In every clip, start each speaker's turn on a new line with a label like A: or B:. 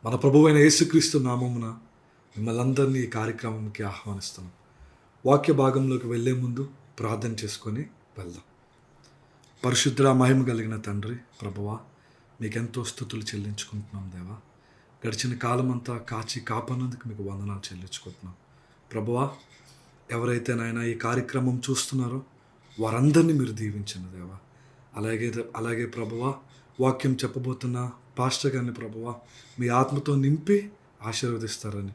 A: మన ప్రభువైన యేసుక్రీస్తు నామమున మిమ్మల్ని అందరినీ ఈ కార్యక్రమంకి ఆహ్వానిస్తున్నాం. వాక్య భాగంలోకి వెళ్ళే ముందు ప్రార్థన చేసుకొని వెళ్దాం. పరిశుద్ధ మహిమ కలిగిన తండ్రి ప్రభువా, మీకెంతో స్తుతులు చెల్లించుకుంటున్నాం దేవా. గడిచిన కాలమంతా కాచి కాపాడినందుకు మీకు వందనాలు చెల్లించుకుంటున్నాం ప్రభువా. ఎవరైతే నాయన ఈ కార్యక్రమం చూస్తున్నారో వారందరినీ మీరు దీవించండి దేవా. అలాగే ప్రభువా, వాక్యం చెప్పబోతున్న పాస్టర్ గారిని ప్రభువా మీ ఆత్మతో నింపి ఆశీర్వదిస్తారని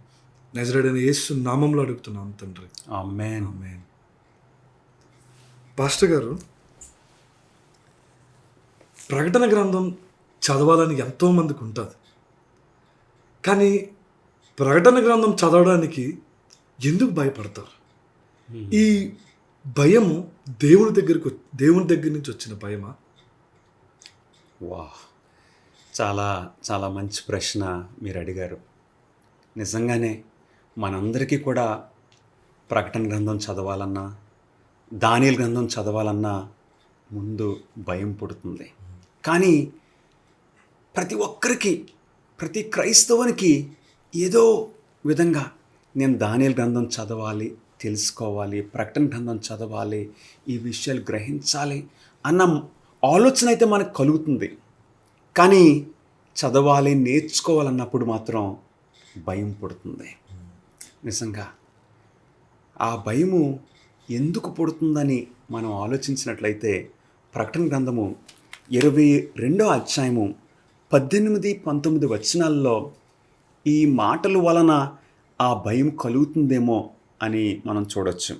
A: నజరేయుడైన యేసు నామంలో అడుగుతున్నాం తండ్రి,
B: ఆమేన్.
A: ఆమేన్. పాస్టర్ గారు, ప్రకటన గ్రంథం చదవాలని ఎంతోమందికి ఉంటుంది, కానీ ప్రకటన గ్రంథం చదవడానికి ఎందుకు భయపడతారు? ఈ భయము దేవుని దగ్గర నుంచి వచ్చిన భయమా?
B: వా, చాలా చాలా మంచి ప్రశ్న మీరు అడిగారు. నిజంగానే మనందరికీ కూడా ప్రకటన గ్రంథం చదవాలన్నా, దానియేలు గ్రంథం చదవాలన్నా ముందు భయం పుడుతుంది. కానీ ప్రతి ఒక్కరికి, ప్రతి క్రైస్తవునికి ఏదో విధంగా నేను దానియేలు గ్రంథం చదవాలి, తెలుసుకోవాలి, ప్రకటన గ్రంథం చదవాలి, ఈ విషయాలు గ్రహించాలి అన్న ఆలోచన అయితే మనకు కలుగుతుంది. కానీ చదవాలి, నేర్చుకోవాలన్నప్పుడు మాత్రం భయం పుడుతుంది. నిజంగా ఆ భయము ఎందుకు పుడుతుందని మనం ఆలోచించినట్లయితే ప్రకటన గ్రంథము 22వ అధ్యాయము 18-19 వచనాల్లో ఈ మాటల వలన ఆ భయం కలుగుతుందేమో అని మనం చూడొచ్చు.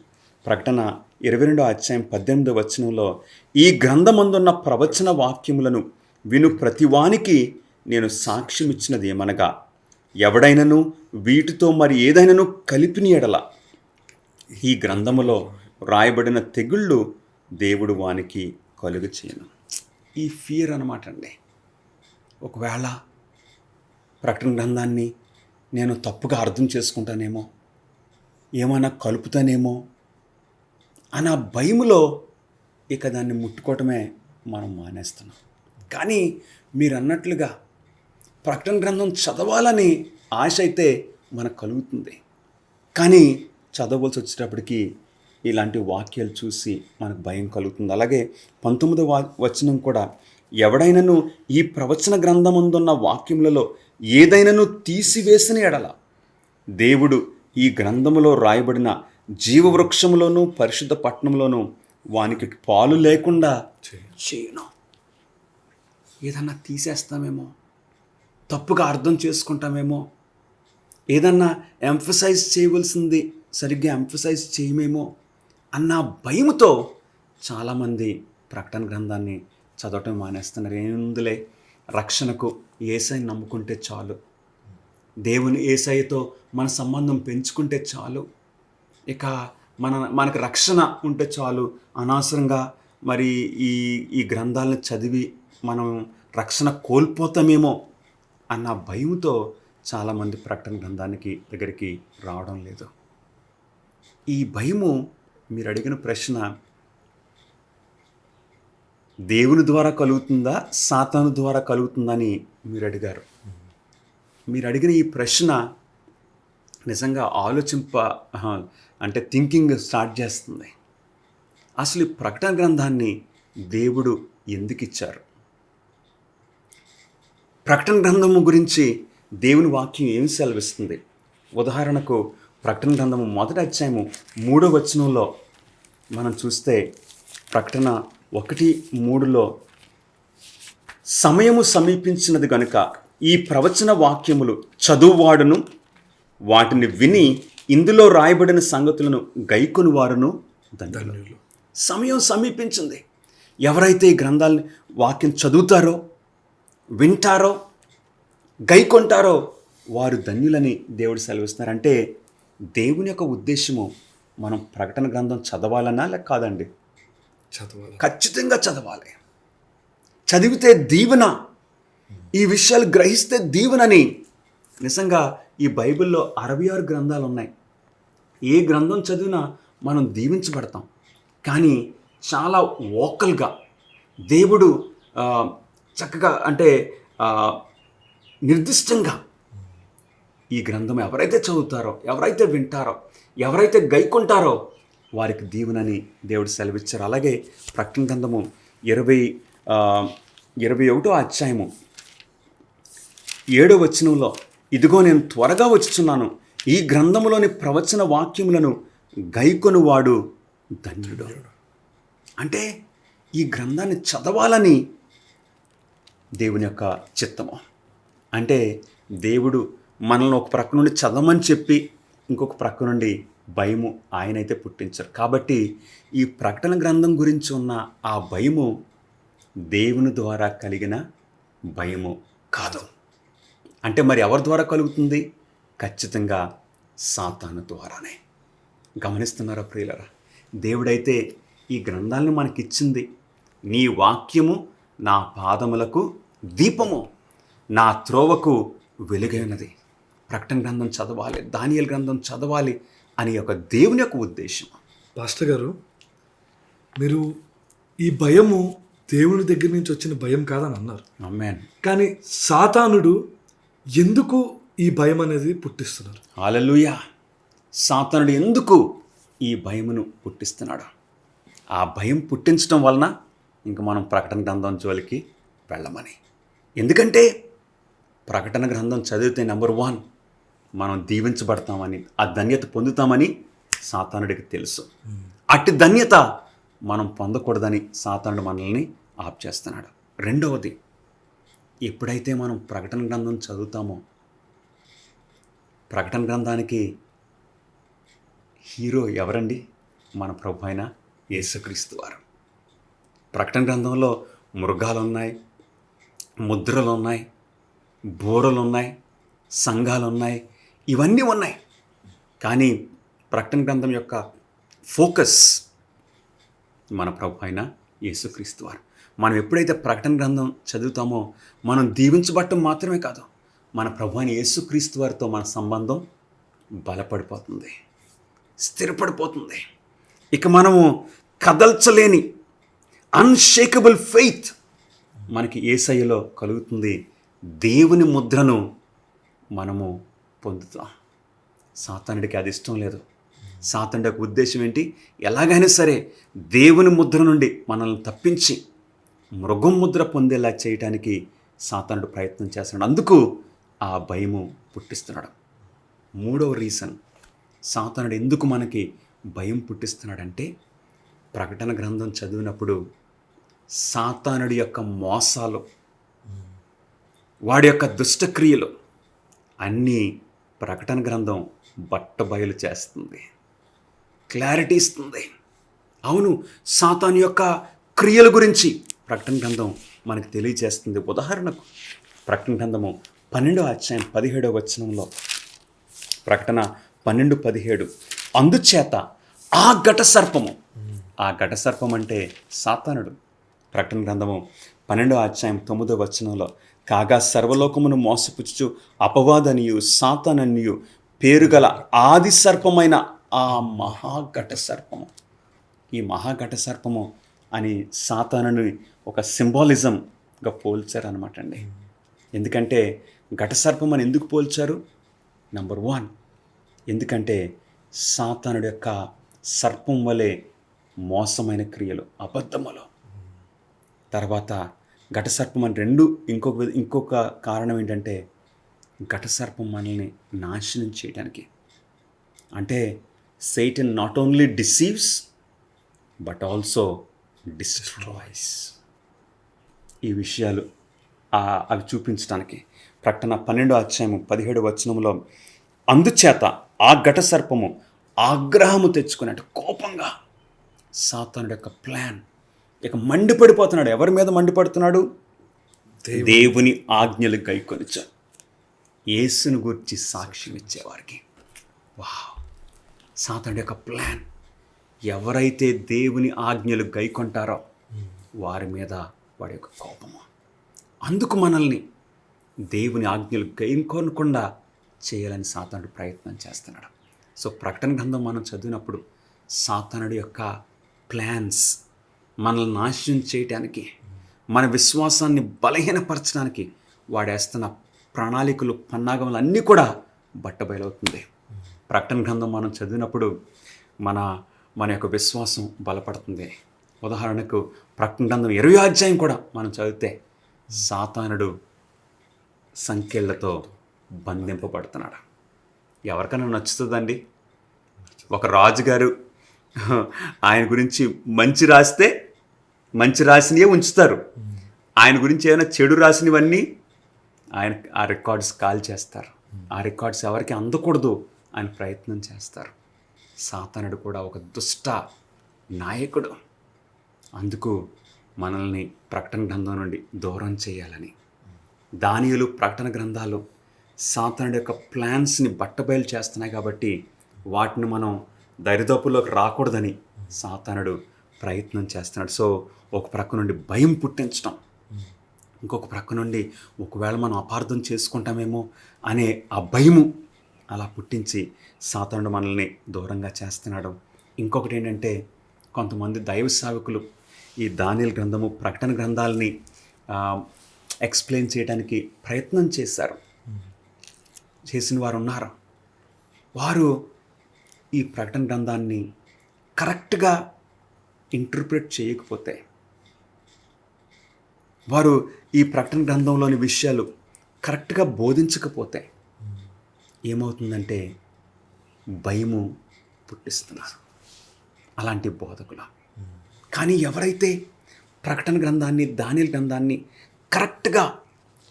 B: ప్రకటన 22వ అధ్యాయం 18వ వచనంలో, ఈ గ్రంథమందున్న ప్రవచన వాక్యములను విను ప్రతివానికి నేను సాక్ష్యం ఇచ్చినది ఏమనగా, ఎవడైనను వీటితో మరి ఏదైనాను కలిపిన ఎడల ఈ గ్రంథములో రాయబడిన తెగుళ్ళు దేవుడు వానికి కలుగు చేయను. ఈ ఫియర్ అన్నమాట అండి. ఒకవేళ ప్రకటన గ్రంథాన్ని నేను తప్పుగా అర్థం చేసుకుంటానేమో, ఏమైనా కలుపుతానేమో అన్న భయములో ఇక దాన్ని ముట్టుకోవటమే మనం మానేస్తున్నాం. కానీ మీరు అన్నట్లుగా ప్రకటన గ్రంథం చదవాలని ఆశ అయితే మనకు కలుగుతుంది. కానీ చదవలసి వచ్చేటప్పటికి ఇలాంటి వాక్యాలు చూసి మనకు భయం కలుగుతుంది. అలాగే 19వ వచనం కూడా, ఎవడైనను ఈ ప్రవచన గ్రంథమందున్న వాక్యములలో ఏదైనాను తీసివేసిన ఎడల దేవుడు ఈ గ్రంథములో రాయబడిన జీవవృక్షములోను పరిశుద్ధ పట్టణంలోను వానికి పాలు లేకుండా చేయను. ఏదన్నా తీసేస్తామేమో, తప్పుగా అర్థం చేసుకుంటామేమో, ఏదన్నా ఎంఫసైజ్ చేయవలసింది సరిగ్గా ఎంఫసైజ్ చేయమేమో అన్న భయముతో చాలామంది ప్రకటన గ్రంథాన్ని చదవటం మానేస్తున్నారు. ఏముందిలే, రక్షణకు యేసయ్యని నమ్ముకుంటే చాలు, దేవుని యేసయ్యతో మన సంబంధం పెంచుకుంటే చాలు, ఇక మనకు రక్షణ ఉంటే చాలు, అనవసరంగా మరి ఈ గ్రంథాలను చదివి మనం రక్షణ కోల్పోతామేమో అన్న భయంతో చాలామంది ప్రకటన గ్రంథానికి దగ్గరికి రావడం లేదు. ఈ భయము, మీరు అడిగిన ప్రశ్న, దేవుని ద్వారా కలుగుతుందా సాతాను ద్వారా కలుగుతుందని మీరు అడిగారు. మీరు అడిగిన ఈ ప్రశ్న నిజంగా అంటే థింకింగ్ స్టార్ట్ చేస్తుంది. అసలు ఈ ప్రకటన గ్రంథాన్ని దేవుడు ఎందుకు ఇచ్చారు? ప్రకటన గ్రంథము గురించి దేవుని వాక్యం ఏమి సెలవిస్తుంది? ఉదాహరణకు ప్రకటన గ్రంథము 1వ అధ్యాయము 3వ వచనంలో మనం చూస్తే, ప్రకటన 1:3లో, సమయము సమీపించినది గనుక ఈ ప్రవచన వాక్యములు చదువువాడును వాటిని విని ఇందులో రాయబడిన సంగతులను గైకొని వారును ధన్యులు. సమయం సమీపించింది. ఎవరైతే ఈ గ్రంథాలని వాక్యం చదువుతారో, వింటారో, గైకొంటారో వారు ధన్యులని దేవుడు సెలవిస్తున్నారు. అంటే దేవుని యొక్క ఉద్దేశము మనం ప్రకటన గ్రంథం చదవాలన్నా లేక కాదండి?
A: చదవాలి,
B: ఖచ్చితంగా చదవాలి. చదివితే దీవెన, ఈ విషయాలు గ్రహిస్తే దీవెనని. నిజంగా ఈ బైబిల్లో 66 గ్రంథాలు ఉన్నాయి. ఏ గ్రంథం చదివినా మనం దీవించబడతాం. కానీ చాలా వోకల్గా దేవుడు చక్కగా, అంటే నిర్దిష్టంగా ఈ గ్రంథం ఎవరైతే చదువుతారో, ఎవరైతే వింటారో, ఎవరైతే గైకుంటారో వారికి దీవెనని దేవుడు సెలవిచ్చారు. అలాగే ప్రకటన గ్రంథము 21వ అధ్యాయము 7వ వచనంలో, ఇదిగో నేను త్వరగా వచ్చుచున్నాను, ఈ గ్రంథములోని ప్రవచన వాక్యములను గైకొనువాడు ధన్యుడు. అంటే ఈ గ్రంథాన్ని చదవాలని దేవుని యొక్క చిత్తము. అంటే దేవుడు మనల్ని ఒక ప్రక్క నుండి చదవమని చెప్పి ఇంకొక ప్రక్క నుండి భయము ఆయనైతే పుట్టించారు. కాబట్టి ఈ ప్రకటన గ్రంథం గురించి ఉన్న ఆ భయము దేవుని ద్వారా కలిగిన భయము కాదు. అంటే మరి ఎవరి ద్వారా కలుగుతుంది? ఖచ్చితంగా సాతాను ద్వారానే. గమనిస్తున్నారా ప్రియులరా? దేవుడైతే ఈ గ్రంథాలను మనకిచ్చింది, నీ వాక్యము నా పాదములకు దీపము, నా త్రోవకు వెలుగైనది. ప్రకటన గ్రంథం చదవాలి, దానియేలు గ్రంథం చదవాలి అని ఒక దేవుని యొక్క ఉద్దేశం.
A: పాస్టర్ గారు, మీరు ఈ భయము దేవుని దగ్గర నుంచి వచ్చిన భయం కాదని అన్నారు.
B: ఆమేన్.
A: కానీ సాతానుడు ఎందుకు ఈ భయం అనేది పుట్టిస్తున్నారు?
B: హల్లెలూయా. సాతానుడు ఎందుకు ఈ భయమును పుట్టిస్తున్నాడు? ఆ భయం పుట్టించడం వలన ఇంక మనం ప్రకటన గ్రంథం జోలికి వెళ్ళమని. ఎందుకంటే ప్రకటన గ్రంథం చదివితే నెంబర్ 1 మనం దీవించబడతామని, ఆ ధన్యత పొందుతామని సాతానుడికి తెలుసు. అట్టి ధన్యత మనం పొందకూడదని సాతానుడు మనల్ని ఆప్ చేస్తున్నాడు. రెండవది, ఎప్పుడైతే మనం ప్రకటన గ్రంథం చదువుతామో, ప్రకటన గ్రంథానికి హీరో ఎవరండి? మన ప్రభు అయిన యేసుక్రీస్తు వారు. ప్రకటన గ్రంథంలో మృగాలు ఉన్నాయి, ముద్రలు ఉన్నాయి, బోరలు ఉన్నాయి, సంఘాలు ఉన్నాయి, ఇవన్నీ ఉన్నాయి. కానీ ప్రకటన గ్రంథం యొక్క ఫోకస్ మన ప్రభు అయిన యేసుక్రీస్తు వారు. మనం ఎప్పుడైతే ప్రకటన గ్రంథం చదువుతామో మనం దీవించబడటం మాత్రమే కాదు, మన ప్రభు అయిన యేసుక్రీస్తు వారితో మన సంబంధం బలపడిపోతుంది, స్థిరపడిపోతుంది. ఇక మనము కదల్చలేని అన్షేకబుల్ ఫెయిత్ మనకి యేసయ్యలో కలుగుతుంది. దేవుని ముద్రను మనము పొందుతాం. సాతానుడికి అది ఇష్టం లేదు. సాతానుడి యొక్క ఉద్దేశం ఏంటి? ఎలాగైనా సరే దేవుని ముద్ర నుండి మనల్ని తప్పించి మృగం ముద్ర పొందేలా చేయడానికి సాతానుడు ప్రయత్నం చేస్తున్నాడు. అందుకు ఆ భయము పుట్టిస్తున్నాడు. మూడవ రీజన్ సాతానుడు ఎందుకు మనకి భయం పుట్టిస్తున్నాడంటే, ప్రకటన గ్రంథం చదివినప్పుడు సాతానుడి యొక్క మోసాలు, వాడి యొక్క దుష్టక్రియలు అన్నీ ప్రకటన గ్రంథం బట్టబయలు చేస్తుంది, క్లారిటీ ఇస్తుంది. అవును, సాతాను యొక్క క్రియల గురించి ప్రకటన గ్రంథం మనకు తెలియజేస్తుంది. ఉదాహరణకు ప్రకటన గ్రంథము 12వ అధ్యాయం 17వ వచనంలో, ప్రకటన 12:17, అందుచేత ఆ ఘట సర్పము, ఆ ఘట సర్పం అంటే సాతానుడు. ప్రకటన గ్రంథము 12వ అధ్యాయం 9వ వచనంలో, కాగా సర్వలోకమును మోసపుచ్చుచు అపవాదనియు సాతాననియు పేరుగల ఆది సర్పమైన ఆ మహాఘట సర్పము. ఈ మహాఘట సర్పము అని సాతానుని ఒక సింబాలిజంగా పోల్చారు అనమాట అండి. ఎందుకంటే ఘట సర్పం అని ఎందుకు పోల్చారు? నెంబర్ 1, ఎందుకంటే సాతానుడి యొక్క సర్పం వలె మోసమైన క్రియలు, అబద్ధములు. తర్వాత ఘట సర్పం అని ఇంకొక కారణం ఏంటంటే, ఘట సర్పం మనల్ని నాశనం చేయడానికి. అంటే Satan not only deceives but also destroys. ఈ విషయాలు అవి చూపించడానికి ప్రకటన 12వ అధ్యాయము 17వ వచనంలో, అందుచేత ఆ ఘట సర్పము ఆగ్రహము తెచ్చుకున్నట్టు కోపంగా సాతానుడి యొక్క ప్లాన్ ఇక మండిపడిపోతున్నాడు. ఎవరి మీద మండిపడుతున్నాడు? దేవుని ఆజ్ఞలు గైకొనిచు యేసును గూర్చి సాక్ష్యం ఇచ్చేవారికి. వావ్! సాతానుడి యొక్క ప్లాన్, ఎవరైతే దేవుని ఆజ్ఞలు గైకొంటారో వారి మీద వాడి యొక్క కోపము. అందుకు మనల్ని దేవుని ఆజ్ఞలు గైకొనకుండా చేయాలని సాతానుడు ప్రయత్నం చేస్తున్నాడు. సో ప్రకటన గ్రంథం మనం చదివినప్పుడు సాతానుడి యొక్క ప్లాన్స్ మనల్ని నాశనం చేయడానికి, మన విశ్వాసాన్ని బలహీనపరచడానికి వాడేస్తున్న ప్రణాళికలు, పన్నాగములు అన్నీ కూడా బట్టబయలవుతుంది. ప్రకటన గ్రంథం మనం చదివినప్పుడు మన యొక్క విశ్వాసం బలపడుతుంది. ఉదాహరణకు ప్రకటన గ్రంథం 20వ అధ్యాయం కూడా మనం చదివితే సాతానుడు సంకెళ్లతో బంధింపబడుతున్నాడు. ఎవరికైనా నచ్చుతుందండి? ఒక రాజుగారు ఆయన గురించి మంచి రాస్తే మంచి రాసినవే ఉంచుతారు, ఆయన గురించి ఏమైనా చెడు రాసినవన్నీ ఆయన ఆ రికార్డ్స్ కాల్ చేస్తారు. ఆ రికార్డ్స్ ఎవరికి అందకూడదు అని ప్రయత్నం చేస్తారు. సాతానుడు కూడా ఒక దుష్ట నాయకుడు. అందుకు మనల్ని ప్రకటన గ్రంథం నుండి దూరం చేయాలని దానియేలు ప్రకటన గ్రంథాలు సాతానుడి యొక్క ప్లాన్స్ని బట్టబయలు చేస్తున్నాయి. కాబట్టి వాటిని మనం దరిదాపుల్లోకి రాకూడదని సాతానుడు ప్రయత్నం చేస్తున్నాడు. సో ఒక ప్రక్క నుండి భయం పుట్టించడం, ఇంకొక ప్రక్క నుండి ఒకవేళ మనం అపార్థం చేసుకుంటామేమో అనే ఆ భయము అలా పుట్టించి సాతానుడు మనల్ని దూరంగా చేస్తున్నాడు. ఇంకొకటి ఏంటంటే, కొంతమంది దైవ సేవకులు ఈ దానియేలు గ్రంథము ప్రకటన గ్రంథాలని ఎక్స్ప్లెయిన్ చేయడానికి ప్రయత్నం చేసిన వారు ఉన్నారు. వారు ఈ ప్రకటన గ్రంథాన్ని కరెక్ట్గా ఇంటర్ప్రిట్ చేయకపోతే, వారు ఈ ప్రకటన గ్రంథంలోని విషయాలు కరెక్ట్గా బోధించకపోతే ఏమవుతుందంటే భయము పుట్టిస్తున్నారు అలాంటి బోధకులు. కానీ ఎవరైతే ప్రకటన గ్రంథాన్ని దానియేలు గ్రంథాన్ని కరెక్ట్గా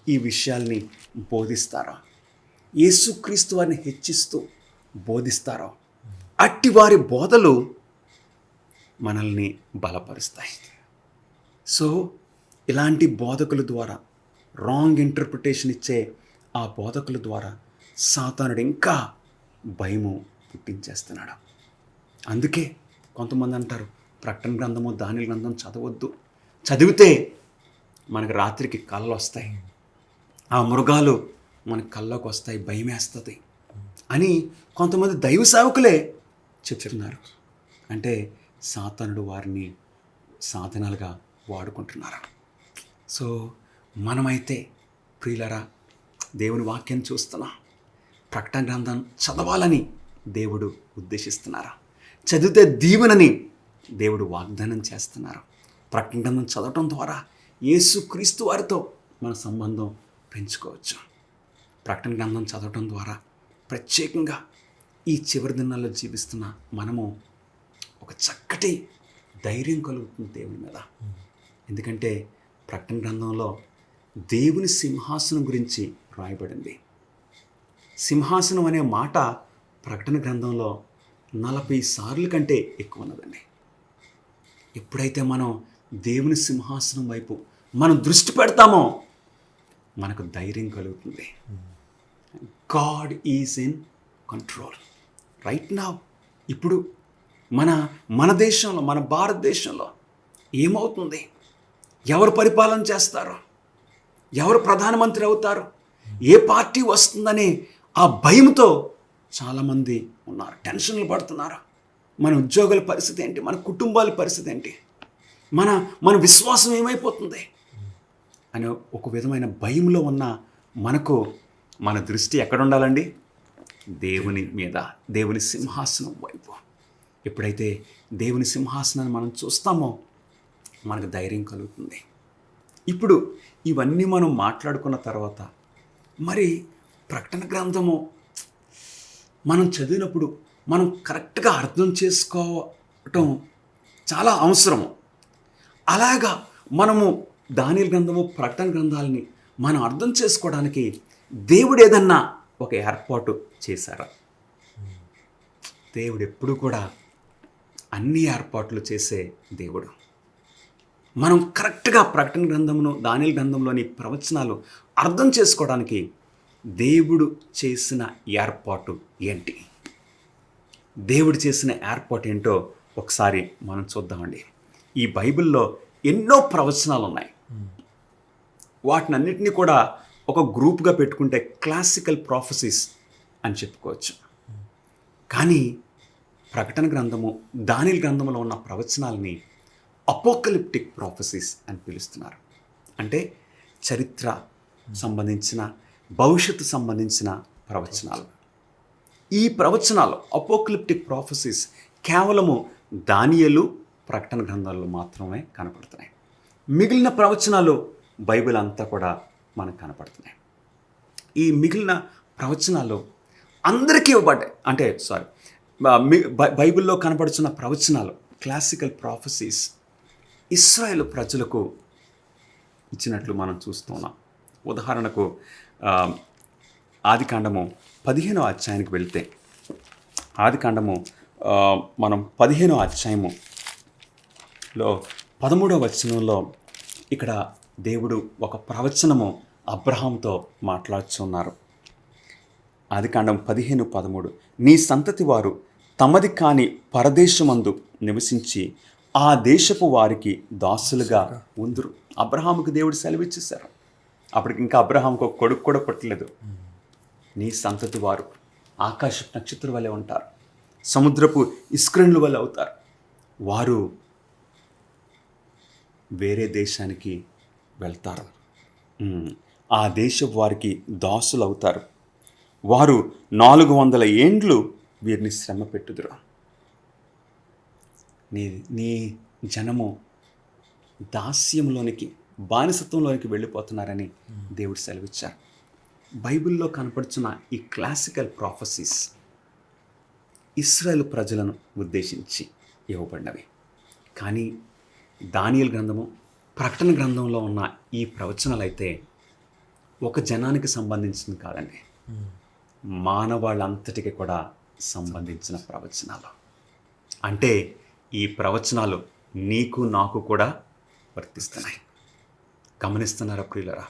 B: ఈ విషయాల్ని బోధిస్తారో, యేసుక్రీస్తు వారిని హెచ్చిస్తూ బోధిస్తారో, అట్టి వారి బోధలు మనల్ని బలపరుస్తాయి. సో ఇలాంటి బోధకుల ద్వారా, రాంగ్ ఇంటర్ప్రిటేషన్ ఇచ్చే ఆ బోధకుల ద్వారా సాతానుడు ఇంకా భయము పుట్టించేస్తున్నాడు. అందుకే కొంతమంది అంటారు, ప్రకటన గ్రంథము దానియేలు గ్రంథం చదవద్దు, చదివితే మనకు రాత్రికి కళ్ళు వస్తాయి, ఆ మృగాలు మన కళ్ళలోకి వస్తాయి, భయం వేస్తుంది అని కొంతమంది దైవ సేవకులే చెప్తున్నారు. అంటే సాతానుడు వారిని సాధనాలుగా వాడుకుంటున్నారు. సో మనమైతే ప్రియులరా, దేవుని వాక్యం చూస్తున్నా, ప్రకటన గ్రంథం చదవాలని దేవుడు ఉద్దేశిస్తున్నారా? చదివితే దీవెనని దేవుడు వాగ్దానం చేస్తున్నారు. ప్రకటన గ్రంథం చదవటం ద్వారా యేసుక్రీస్తు వారితో మన సంబంధం పెంచుకోవచ్చు. ప్రకటన గ్రంథం చదవటం ద్వారా ప్రత్యేకంగా ఈ చివరి దినాల్లో జీవిస్తున్న మనము ఒక చక్కటి ధైర్యం కలుగుతుంది దేవుని మీద. ఎందుకంటే ప్రకటన గ్రంథంలో దేవుని సింహాసనం గురించి రాయబడింది. సింహాసనం అనే మాట ప్రకటన గ్రంథంలో 40 సార్లు కంటే ఎక్కువ ఉన్నదండి. ఎప్పుడైతే మనం దేవుని సింహాసనం వైపు మనం దృష్టి పెడతామో మనకు ధైర్యం కలుగుతుంది. God is in control right now. ఇప్పుడు మన దేశంలో, మన భారతదేశంలో ఏమవుతుంది, ఎవరు పరిపాలన చేస్తారో, ఎవరు ప్రధానమంత్రి అవుతారో, ఏ పార్టీ వస్తుందనే ఆ భయంతో చాలామంది ఉన్నారు, టెన్షన్లు పడుతున్నారు. మన ఉద్యోగుల పరిస్థితి ఏంటి, మన కుటుంబాల పరిస్థితి ఏంటి, మన విశ్వాసం ఏమైపోతుంది అనే ఒక విధమైన భయంలో ఉన్న మనకు మన దృష్టి ఎక్కడ ఉండాలండి? దేవుని మీద, దేవుని సింహాసనం వైపు. ఎప్పుడైతే దేవుని సింహాసనాన్ని మనం చూస్తామో మనకు ధైర్యం కలుగుతుంది. ఇప్పుడు ఇవన్నీ మనం మాట్లాడుకున్న తర్వాత మరి ప్రకటన గ్రంథము మనం చదివినప్పుడు మనం కరెక్ట్గా అర్థం చేసుకోవటం చాలా అవసరము. అలాగా మనము దానియేలు గ్రంథము, ప్రకటన గ్రంథాలని మనం అర్థం చేసుకోవడానికి దేవుడు ఏదన్నా ఒక ఏర్పాటు చేశారా? దేవుడు ఎప్పుడు కూడా అన్ని ఏర్పాట్లు చేసే దేవుడు. మనం కరెక్ట్గా ప్రకటన గ్రంథమును, దానియేలు గ్రంథంలోని ప్రవచనాలు అర్థం చేసుకోవడానికి దేవుడు చేసిన ఏర్పాటు ఏంటి, దేవుడు చేసిన ఏర్పాటు ఏంటో ఒకసారి మనం చూద్దామండి. ఈ బైబిల్లో ఎన్నో ప్రవచనాలు ఉన్నాయి. వాటినన్నిటినీ కూడా ఒక గ్రూప్గా పెట్టుకుంటే క్లాసికల్ ప్రాఫెసీస్ అని చెప్పుకోవచ్చు. కానీ ప్రకటన గ్రంథము, దానియేలు గ్రంథంలో ఉన్న ప్రవచనాలని అపోకలిప్టిక్ ప్రాఫెసీస్ అని పిలుస్తున్నారు. అంటే చరిత్ర సంబంధించిన, భవిష్యత్తు సంబంధించిన ప్రవచనాలు. ఈ ప్రవచనాలు అపోక్లిప్టిక్ ప్రాఫెసీస్ కేవలము దానియేలు ప్రకటన గ్రంథాల్లో మాత్రమే కనపడుతున్నాయి. మిగిలిన ప్రవచనాలు బైబిల్ అంతా కూడా మనకు కనపడుతున్నాయి. ఈ మిగిలిన ప్రవచనాలు అందరికీ ఇవ్వబడ్డాయి. అంటే బైబిల్లో కనపడుతున్న ప్రవచనాలు క్లాసికల్ ప్రాఫెసీస్ ఇశ్రాయేలు ప్రజలకు ఇచ్చినట్లు మనం చూస్తున్నాం. ఉదాహరణకు ఆదికాండము 15వ అధ్యాయానికి వెళ్తే, ఆదికాండము మనం 15వ అధ్యాయములో 13వ వచనంలో ఇక్కడ దేవుడు ఒక ప్రవచనము అబ్రహాంతో మాట్లాడుతున్నారు. ఆదికాండం 15:13, నీ సంతతి వారు తమది కాని పరదేశమందు నివసించి ఆ దేశపు వారికి దాసులుగా ఉందురు. అబ్రహాముకి దేవుడు సెలవిచ్చేశారు. అప్పటికి ఇంకా అబ్రహాంకు ఒక కొడుకు కూడా పుట్టలేదు. నీ సంతతి వారు ఆకాశపు నక్షత్రం వలె ఉంటారు, సముద్రపు ఇస్క్రేణుల వలె అవుతారు. వారు వేరే దేశానికి వెళ్తారు, ఆ దేశపు వారికి దాసులు అవుతారు. వారు 400 ఏండ్లు వీరిని శ్రమ పెట్టుదురు. నీ జనము దాస్యంలోనికి, బానిసత్వంలోనికి వెళ్ళిపోతున్నారని దేవుడు సెలవిచ్చారు. బైబిల్లో కనపడుతున్న ఈ క్లాసికల్ ప్రాఫెసీస్ ఇశ్రాయేలు ప్రజలను ఉద్దేశించి ఇవ్వబడినవి. కానీ దానియేలు గ్రంథము, ప్రకటన గ్రంథంలో ఉన్న ఈ ప్రవచనాలు అయితే ఒక జనానికి సంబంధించింది కాదండి, మానవాళ్ళంతటికి కూడా సంబంధించిన ప్రవచనాలు. అంటే ఈ ప్రవచనాలు నీకు నాకు కూడా వర్తిస్తున్నాయి. గమనిస్తున్నారా ప్రియులరా?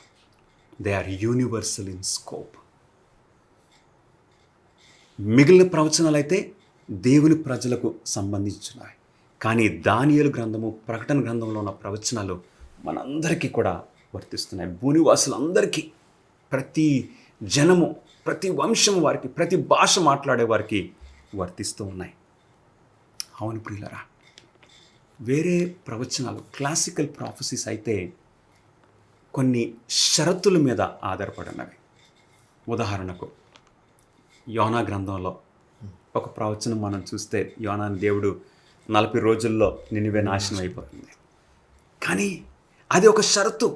B: They are universal in scope. మిగిలిన ప్రవచనాలు అయితే దేవుని ప్రజలకు సంబంధించినవి. కానీ దానియేలు గ్రంథము, ప్రకటన గ్రంథంలో ఉన్న ప్రవచనాలు మనందరికీ కూడా వర్తిస్తున్నాయి. భూనివాసులందరికీ, ప్రతి జనము, ప్రతి వంశం వారికి, ప్రతి భాష మాట్లాడే వారికి వర్తిస్తూ ఉన్నాయి. అవును ప్రియులరా, వేరే ప్రవచనాలు క్లాసికల్ ప్రాఫెసీస్ అయితే కొన్ని షరతుల మీద ఆధారపడినవి. ఉదాహరణకు యోనా గ్రంథంలో ఒక ప్రవచనం మనం చూస్తే, యోనాని దేవుడు 40 రోజుల్లో నినివే నాశనం అయిపోతుంది. కానీ అది ఒక షరతు.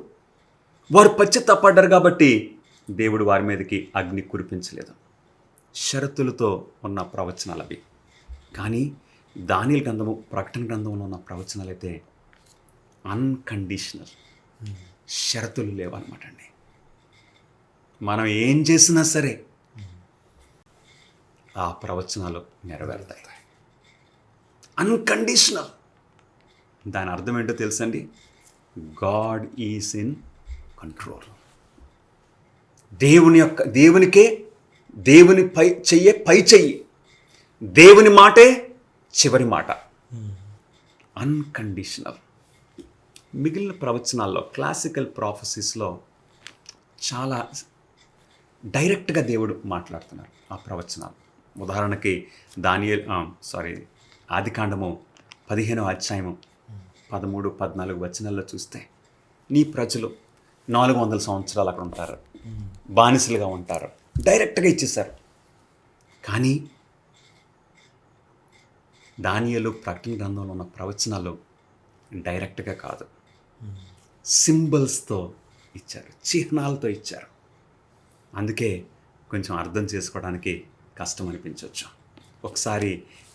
B: వారు పశ్చాత్తాపడ్డారు కాబట్టి దేవుడు వారి మీదకి అగ్ని కురిపించలేదు. షరతులతో ఉన్న ప్రవచనాలు అవి. కానీ దానియేలు గ్రంథము, ప్రకటన గ్రంథంలో ఉన్న ప్రవచనాలు అయితే అన్కండిషనల్, షరతులు లేవన్నమాట అండి. మనం ఏం చేసినా సరే ఆ ప్రవచనాలు నెరవేరుతాయి. అన్కండిషనల్. దాని అర్థం ఏంటో తెలుసండి? God is in control. దేవునికే, దేవుని పై చెయ్యి, దేవుని మాటే చివరి మాట. అన్కండిషనల్. మిగిలిన ప్రవచనాల్లో, క్లాసికల్ ప్రాఫెసీస్లో చాలా డైరెక్ట్గా దేవుడు మాట్లాడుతున్నారు ఆ ప్రవచనాలు. ఉదాహరణకి ఆదికాండము 15వ అధ్యాయము 13, 14 వచనాల్లో చూస్తే, నీ ప్రజలు 400 సంవత్సరాలు అక్కడ ఉంటారు, బానిసలుగా ఉంటారు, డైరెక్ట్గా ఇచ్చేశారు. కానీ దానియేలు, ప్రకటన గ్రంథంలో ఉన్న ప్రవచనాలు డైరెక్ట్గా కాదు, సింబల్స్తో ఇచ్చారు, చిహ్నాలతో ఇచ్చారు. అందుకే కొంచెం అర్థం చేసుకోవడానికి కష్టం అనిపించవచ్చు. ఒకసారి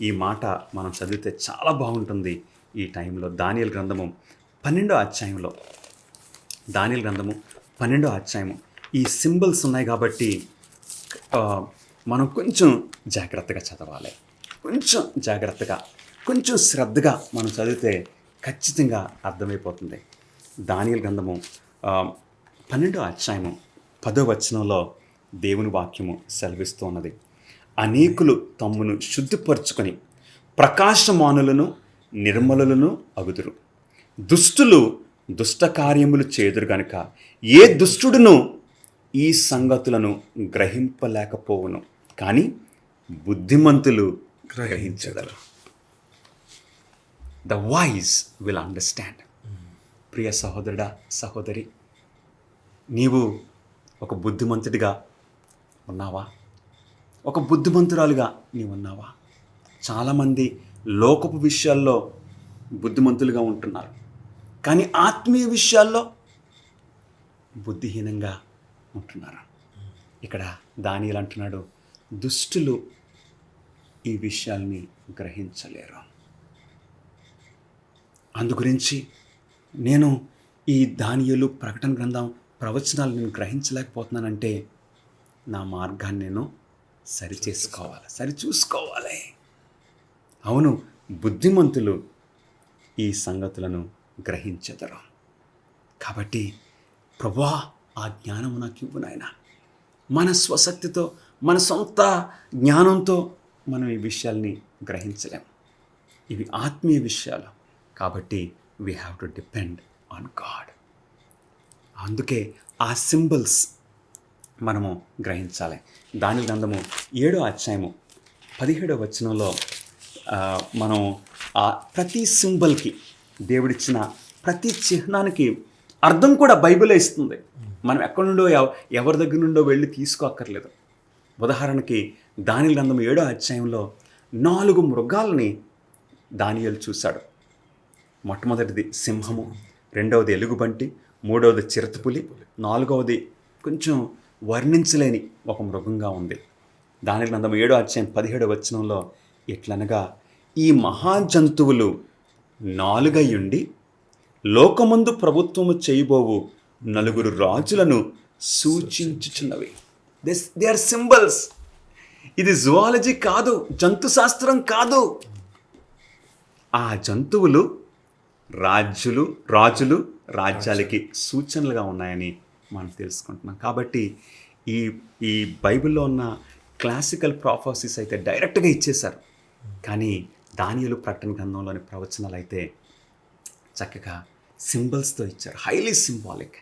B: ఈ మాట మనం చదివితే చాలా బాగుంటుంది. ఈ టైంలో దానియేలు గ్రంథము 12వ అధ్యాయంలో, దానియేలు గ్రంథము 12వ అధ్యాయము, ఈ సింబల్స్ ఉన్నాయి కాబట్టి మనం కొంచెం జాగ్రత్తగా చదవాలి. కొంచెం జాగ్రత్తగా, కొంచెం శ్రద్ధగా మనం చదివితే ఖచ్చితంగా అర్థమైపోతుంది. దానియేలు గ్రంథము 12వ అధ్యాయము 10వ వచనంలో దేవుని వాక్యము సెలవిస్తూ ఉన్నది, అనేకులు తమ్మును శుద్ధిపరచుకొని ప్రకాశమానులను నిర్మలులను అగుదురు. దుష్టులు దుష్ట కార్యములు చేదురు గనుక ఏ దుష్టుడును ఈ సంగతులను గ్రహింపలేకపోవును, కానీ బుద్ధిమంతులు గ్రహించగలరు. The wise will understand. ప్రియ సహోదరుడా, సహోదరి, నీవు ఒక బుద్ధిమంతుడిగా ఉన్నావా? ఒక బుద్ధిమంతురాలుగా నీవు ఉన్నావా? చాలామంది లోకపు విషయాల్లో బుద్ధిమంతులుగా ఉంటున్నారు, కానీ ఆత్మీయ విషయాల్లో బుద్ధిహీనంగా ఉంటున్నారు. ఇక్కడ దానియేలు అంటున్నాడు, దుష్టులు ఈ విషయాల్ని గ్రహించలేరు. అందుగురించి నేను ఈ దానియేలు ప్రకటన గ్రంథం ప్రవచనాలు నేను గ్రహించలేకపోతున్నానంటే నా మార్గాన్ని నేను సరిచూసుకోవాలి. అవును, బుద్ధిమంతులు ఈ సంగతులను గ్రహించెదరు. కాబట్టి ప్రభువా, ఆ జ్ఞానము నాకు ఇవ్వు నాయనా. మన స్వశక్తితో, మన సొంత జ్ఞానంతో మనం ఈ విషయాల్ని గ్రహించలేం. ఇవి ఆత్మీయ విషయాలు. కాబట్టి we have to depend on God. అందుకే ఆ సింబల్స్ మనము గ్రహించాలి. దానియేలు గ్రంథము 7వ అధ్యాయము 17వ వచనంలో మనం ఆ ప్రతి సింబల్కి, దేవుడిచ్చిన ప్రతి చిహ్నానికి అర్థం కూడా బైబిలే ఇస్తుంది. మనం ఎక్కడి నుండో ఎవరి దగ్గర నుండో వెళ్ళి తీసుకోక్కర్లేదు. ఉదాహరణకి దానియేలు గ్రంథం 7వ అధ్యాయంలో 4 మృగాల్ని దానియేలు చూశాడు. మొట్టమొదటిది సింహము, రెండవది ఎలుగుబంటి, మూడవది చిరుతపులి, నాలుగవది కొంచెం వర్ణించలేని ఒక మృగంగా ఉంది. దానియేలు గ్రంథం 7వ అధ్యాయం 17వ వచనంలో ఎట్లనగా, ఈ మహాజంతువులు 4 అయ్యుండి లోకమందు ప్రభుత్వము చేయబోవు 4 రాజులను సూచించుచున్నవి. They are symbols. ఇది జువాలజీ కాదు, జంతు శాస్త్రం కాదు. ఆ జంతువులు రాజులు రాజ్యాలకి సూచనలుగా ఉన్నాయని మనం తెలుసుకుంటున్నాం. కాబట్టి ఈ బైబిల్లో ఉన్న క్లాసికల్ ప్రాఫెసీస్ అయితే డైరెక్ట్గా ఇచ్చేశారు, కానీ దానియేలు ప్రకటన గ్రంథంలోని ప్రవచనాలు అయితే చక్కగా సింబల్స్తో ఇచ్చారు, హైలీ సింబాలిక్.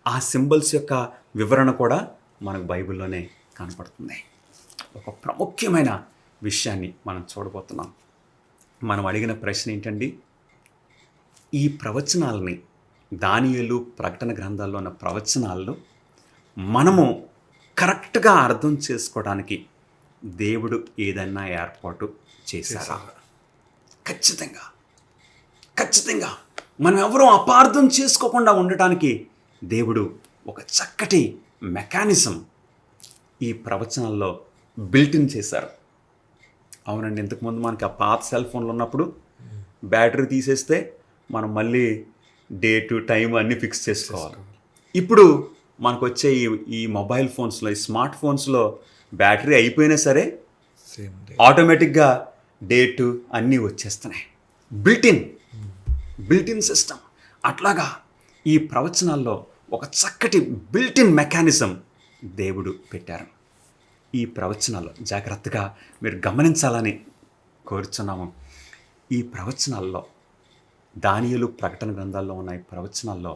B: ఆ సింబల్స్ యొక్క వివరణ కూడా మనకు బైబిల్లోనే కనపడుతుంది. ఒక ప్రాముఖ్యమైన విషయాన్ని మనం చూడబోతున్నాం. మనం అడిగిన ప్రశ్న ఏంటండి, ఈ ప్రవచనాలని, దానియేలు ప్రకటన గ్రంథాల్లో ఉన్న ప్రవచనాల్లో మనము కరెక్ట్గా అర్థం చేసుకోవడానికి దేవుడు ఏదైనా ఏర్పాటు చేశారా? ఖచ్చితంగా మనం ఎవరూ అపార్థం చేసుకోకుండా ఉండటానికి దేవుడు ఒక చక్కటి మెకానిజం ఈ ప్రవచనాల్లో బిల్టిన్ చేశారు. అవునండి, ఇంతకుముందు మనకి ఆ పాత సెల్ ఫోన్లు ఉన్నప్పుడు బ్యాటరీ తీసేస్తే మనం మళ్ళీ డేటు టైం అన్నీ ఫిక్స్ చేసుకోవాలి. ఇప్పుడు మనకు వచ్చే ఈ మొబైల్ ఫోన్స్లో, ఈ స్మార్ట్ ఫోన్స్లో బ్యాటరీ అయిపోయినా సరే ఆటోమేటిక్గా డేటు అన్నీ వచ్చేస్తున్నాయి. Built-in system. అట్లాగా ఈ ప్రవచనాల్లో ఒక చక్కటి బిల్టిన్ మెకానిజం దేవుడు పెట్టారు. ఈ ప్రవచనాల్లో జాగ్రత్తగా మీరు గమనించాలని కోరుచున్నాము. ఈ ప్రవచనాల్లో, దానియేలు ప్రకటన గ్రంథాల్లో ఉన్న ఈ ప్రవచనాల్లో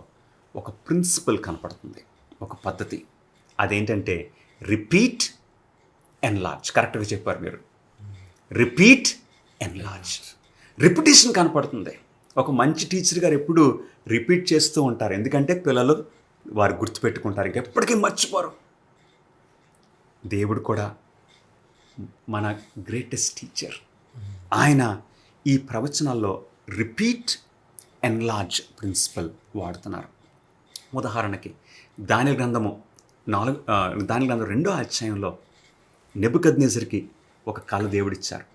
B: ఒక ప్రిన్సిపల్ కనపడుతుంది, ఒక పద్ధతి. అదేంటంటే రిపీట్, ఎన్లార్జ్. కరెక్ట్గా చెప్పారు మీరు. Repeat, enlarge. రిపిటేషన్ కనపడుతుంది. ఒక మంచి టీచర్ గారు ఎప్పుడు రిపీట్ చేస్తూ ఉంటారు, ఎందుకంటే పిల్లలు వారు గుర్తుపెట్టుకుంటారు, ఇంకెప్పటికీ మర్చిపోరు. దేవుడు కూడా మన గ్రేటెస్ట్ టీచర్. ఆయన ఈ ప్రవచనాల్లో రిపీట్, ఎన్లార్జ్ ప్రిన్సిపల్ వాడుతున్నారు. ఉదాహరణకి దానియేలు గ్రంథం 2వ అధ్యాయంలో నెబుకద్నెజర్కి ఒక కళ దేవుడిచ్చారు.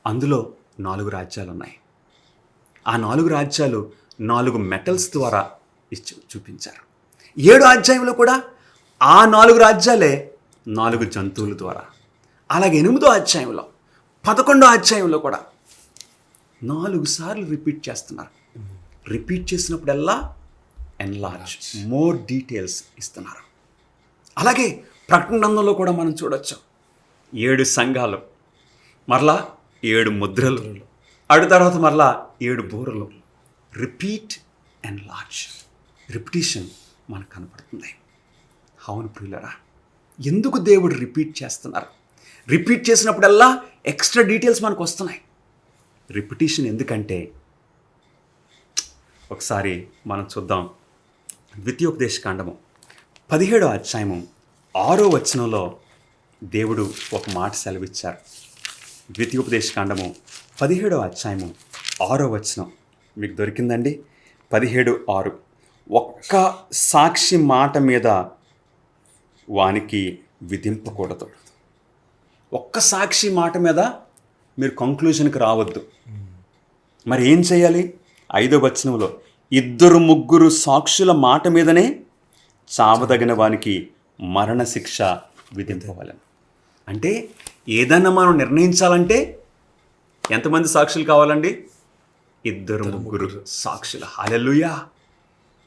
B: అందులో 4 రాజ్యాలు ఉన్నాయి. ఆ 4 రాజ్యాలు 4 మెటల్స్ ద్వారా చూపించారు. 7వ అధ్యాయంలో కూడా ఆ 4 రాజ్యాలే 4 జంతువుల ద్వారా. అలాగే 8వ అధ్యాయంలో, 11వ అధ్యాయంలో కూడా 4 సార్లు రిపీట్ చేస్తున్నారు. రిపీట్ చేసినప్పుడల్లా ఎన్లార్జ్, మోర్ డీటెయిల్స్ ఇస్తున్నారు. అలాగే ప్రకటన గ్రంథంలో కూడా మనం చూడొచ్చు, 7 సంఘాలు, మరలా 7 ముద్రలు, అటు తర్వాత మరలా 7 బూరలు. రిపీట్, ఎన్లార్జ్, రిపిటేషన్ మనకు కనపడుతుంది. అవును ప్రియులరా, ఎందుకు దేవుడు రిపీట్ చేస్తున్నారు? రిపీట్ చేసినప్పుడల్లా ఎక్స్ట్రా డీటెయిల్స్ మనకు వస్తున్నాయి. రిపిటేషన్ ఎందుకంటే, ఒకసారి మనం చూద్దాం. ద్వితీయోపదేశకాండము 17వ అధ్యాయము 6వ వచనంలో దేవుడు ఒక మాట సెలవిచ్చారు. ద్వితీయోపదేశకాండము 17వ అధ్యాయము 6వ వచనం మీకు దొరికిందండి. 17:6. ఒక్క సాక్షి మాట మీద వానికి విధింపకూడదు. ఒక్క సాక్షి మాట మీద మీరు కంక్లూజన్కి రావద్దు. మరి ఏం చేయాలి? 5వ వచనంలో 2-3 సాక్షుల మాట మీదనే చావదగిన వానికి మరణశిక్ష విధింపవలెను. అంటే ఏదన్నా మనం నిర్ణయించాలంటే ఎంతమంది సాక్షులు కావాలండి? 2-3 సాక్షులు. హల్లెలూయా!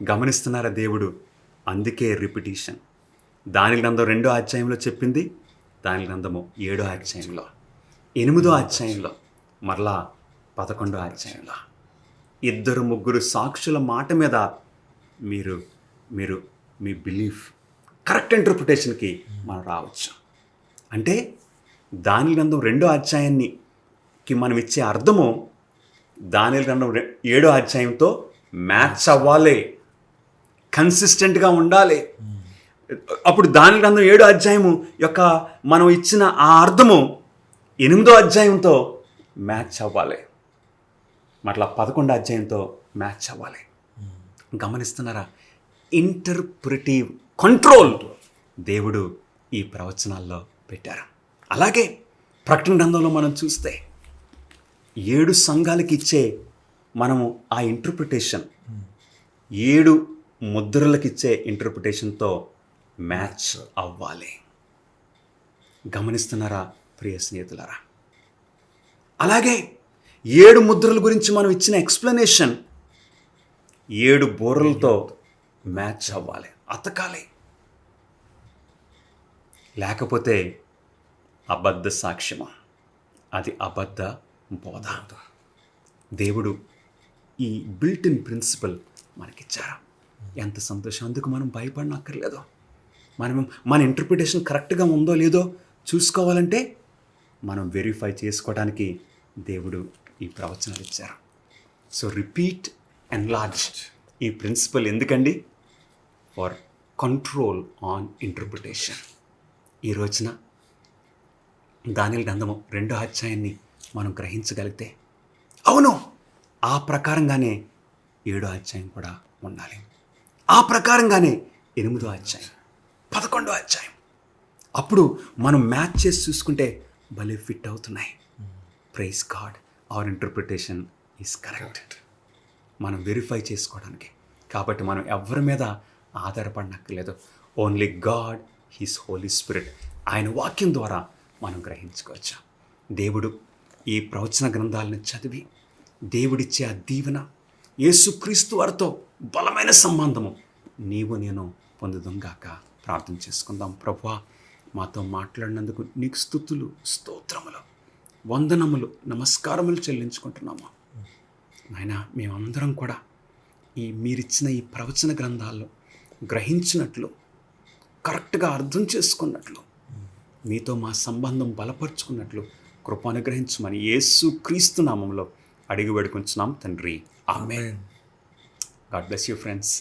B: గమనిస్తున్నారా దేవుడు? అందుకే రిపిటీషన్. దానియేలు గ్రంథం 2వ అధ్యాయంలో చెప్పింది, దానియేలు గ్రంథము 7వ అధ్యాయంలో, 8వ అధ్యాయంలో, మరలా 11వ అధ్యాయంలో 2-3 సాక్షుల మాట మీద మీరు మీరు మీ బిలీఫ్ కరెక్ట్ ఇంటర్ప్రిటేషన్కి మనం రావచ్చు. అంటే దానియేలు గ్రంథం 2వ అధ్యాయానికి మనం ఇచ్చే అర్థము దానియేలు గ్రంథం 7వ అధ్యాయంతో మ్యాచ్ అవ్వాలి, కన్సిస్టెంట్గా ఉండాలి. అప్పుడు దానియేలు గ్రంథం 7వ అధ్యాయము యొక్క మనం ఇచ్చిన ఆ అర్థము 8వ అధ్యాయంతో మ్యాచ్ అవ్వాలి, మరలా 11వ అధ్యాయంతో మ్యాచ్ అవ్వాలి. గమనిస్తున్నారా? ఇంటర్ప్రిటివ్ కంట్రోల్ దేవుడు ఈ ప్రవచనాల్లో పెట్టారు. అలాగే ప్రకటన గ్రంథంలో మనం చూస్తే 7 సంఘాలకి ఇచ్చే మనము ఆ ఇంటర్ప్రిటేషన్ 7 ముద్రలకు ఇచ్చే ఇంటర్ప్రిటేషన్తో మ్యాచ్ అవ్వాలి. గమనిస్తున్నారా ప్రియ స్నేహితులారా? అలాగే 7 ముద్రల గురించి మనం ఇచ్చిన ఎక్స్ప్లెనేషన్ 7 బోర్రలతో మ్యాచ్ అవ్వాలి, అతకాలి. లేకపోతే అబద్ధ సాక్ష్యమా, అది అబద్ధ బోధ. దేవుడు ఈ బిల్ట్ ఇన్ ప్రిన్సిపల్ మనకిచ్చారు. ఎంత సంతోషం! అందుకు మనం భయపడనక్కర్లేదు. మన ఇంటర్ప్రిటేషన్ కరెక్ట్గా ఉందో లేదో చూసుకోవాలంటే మనం వెరిఫై చేసుకోవడానికి దేవుడు ఈ ప్రవచనాలు ఇచ్చారు. So repeat, enlarge. ఈ ప్రిన్సిపల్ ఎందుకండి? For control on interpretation. ఈ రోజున దానియేలు గ్రంథము 2వ అధ్యాయాన్ని మనం గ్రహించగలిగితే, అవును, ఆ ప్రకారంగానే 7వ అధ్యాయం కూడా ఉండాలి, ఆ ప్రకారంగానే 8వ అధ్యాయం, 11వ అధ్యాయం. అప్పుడు మనం మ్యాచ్ చేసి చూసుకుంటే భలే ఫిట్ అవుతున్నాయి. Praise God, our interpretation is correct. మనం వెరిఫై చేసుకోవడానికి. కాబట్టి మనం ఎవరి మీద ఆధారపడనక్కర్లేదు. Only God, his holy spirit, ఆయన వాక్యం ద్వారా మనం గ్రహించుకోవచ్చు. దేవుడు ఈ ప్రవచన గ్రంథాలను చదివి దేవుడిచ్చే ఆ దీవెన, యేసుక్రీస్తు వారితో బలమైన సంబంధము నీవు నేను పొందుదాంగాక. ప్రార్థన చేసుకుందాం. ప్రభువా, మాతో మాట్లాడినందుకు నీకు స్తుతులు, స్తోత్రములు, వందనములు, నమస్కారములు చెల్లించుకుంటున్నాము. నాయనా, మేమందరం కూడా మీరిచ్చిన ఈ ప్రవచన గ్రంథాల్లో గ్రహించినట్లు, కరెక్ట్గా అర్థం చేసుకున్నట్లు, మీతో మా సంబంధం బలపరుచుకున్నట్లు కృప అనుగ్రహించమని యేసుక్రీస్తు నామంలో అడిగి వేడుకుంటున్నాం తండ్రి. Amen. God bless you friends.